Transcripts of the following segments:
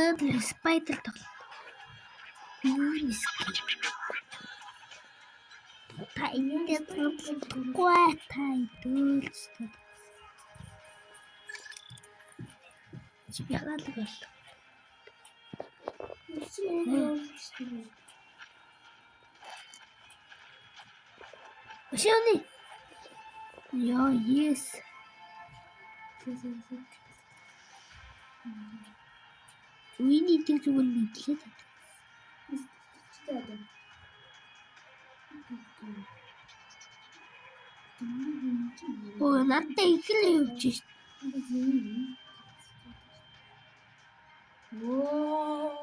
Spider тоглолт. Бинский. Тайдэлцгүй. Яагаад л бол. Өшөөний. Яа, yes. Үний тэг зүгээр мэдлээд байна. Оо, надад ихлэ явж шít. Whoa.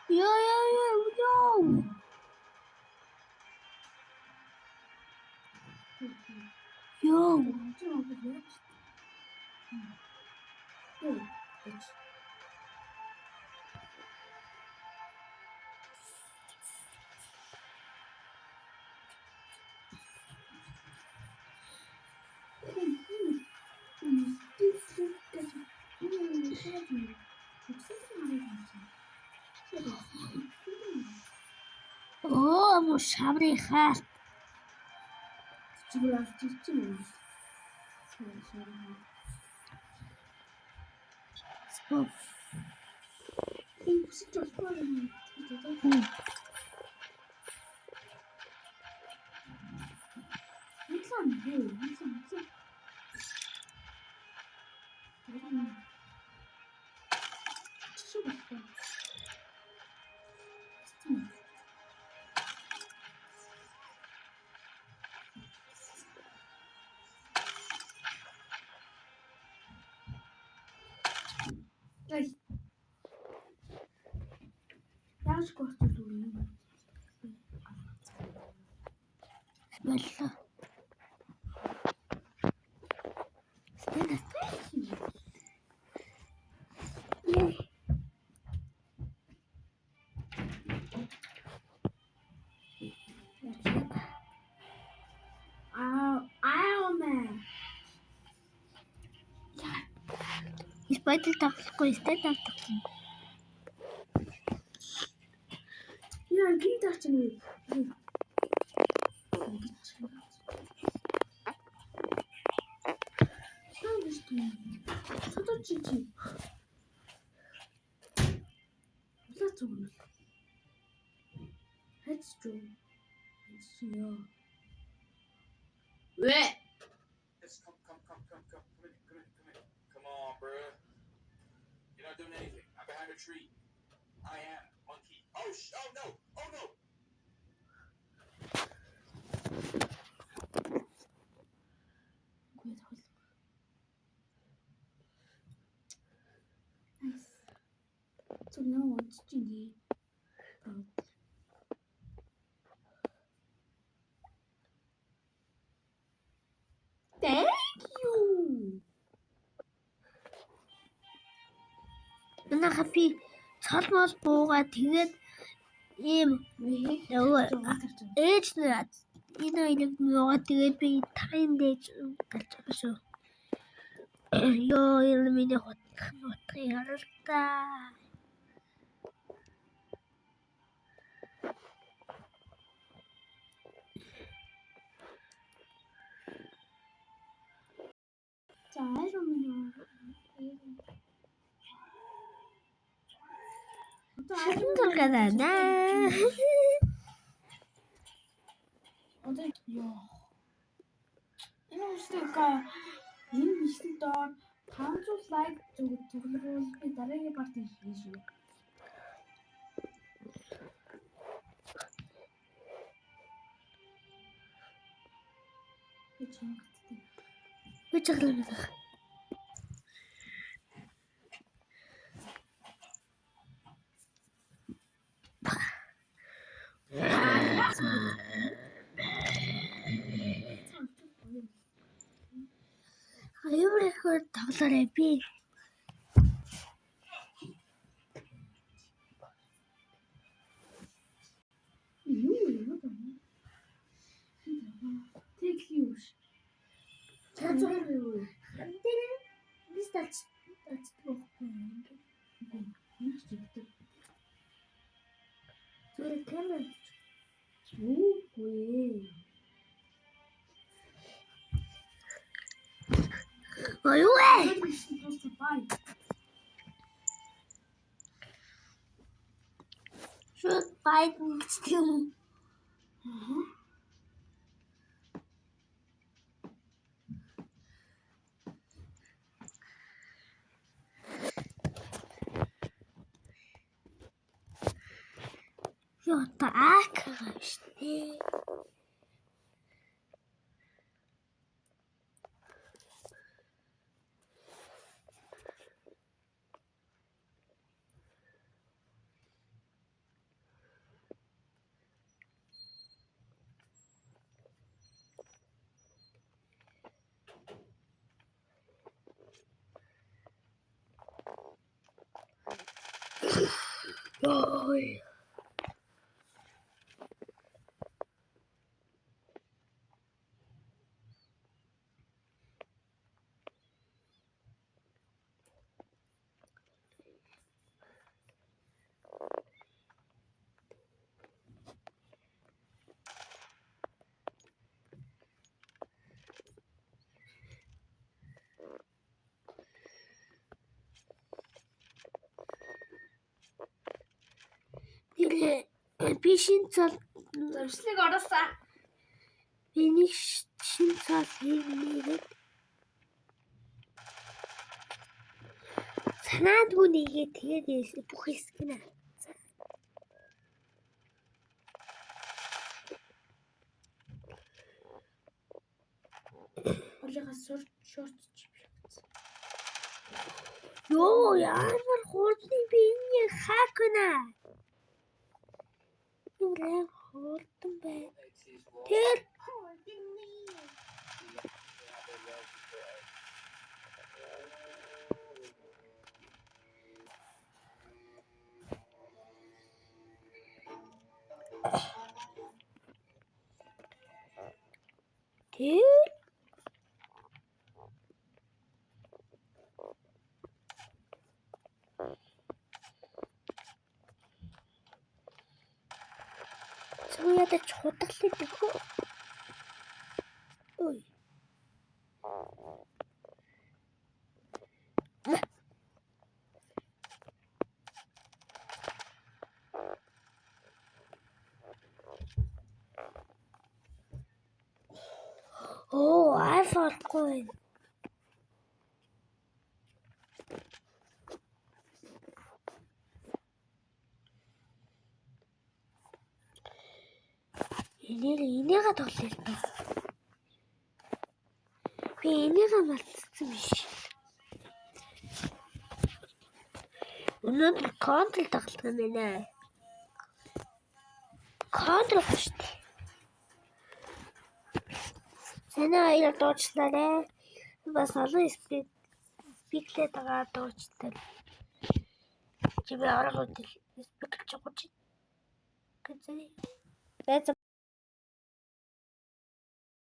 Yo. Оо, mo шаврын хаа. Стоп. Яаж гортол үү? Боллоо. Spider тоглохгүй сте тоглосон. Яа, гин таач нь. Содочичи. Лацуун. Хэцүү. Яа. Вэ? Come on, bruh. You're not doing anything. I'm behind a tree. I am monkey. Oh no! Oh no! Nice. So now what's Jingy? Thank you. Нахапи цолмоос буугаад тэгээд ийм ээж наад энэ хоёрыг нуугаад тэгээд би тайн дэж галж байгаа шүү. Ёо, энэ миний хотх харалтаа. За айруу минь. Тулгадана. Одоо ёо. Энэ үстэйка энэ бичлэг доор 500 лайк зөвлөрвөл би дараагийн парт хийх шүү. Үчиглээ. хөр тоглоорой би. Юу юм бэ? Тэг юу ш? Цаазгаар юу? Хамтдаа бис тачдаг байхгүй. Юу ч гэдэг. Зүгээр камер. Үгүй. Юу вэ? Просто бай. Шууд байдсан гэдэг юм. Яа та штэ. Ой. Би шинэ цал Зуршлыг ороосаа. биний шинэ цал хийгээд санаадгүй нэгээ тэгээд бүх хэсэг нь Орлогоос шорт чип. ёо ямар хурдны би энэ хакна. Юурэ хурдан бай. Тэр Ядаж худаглалт өгөө. Ой. Oh, I forgot. Энийгээ тоглоё л доо. Би энийгээ мартсан биш. Өнөөдөр контрол тоглох юм байна. Контрол шүү дээ. Санаа аяар дуучлаарай. Бас олон спиклээд байгаа дуучтай. Чи би арга үйл спикл чигууч. Гэзээ. Бэцэ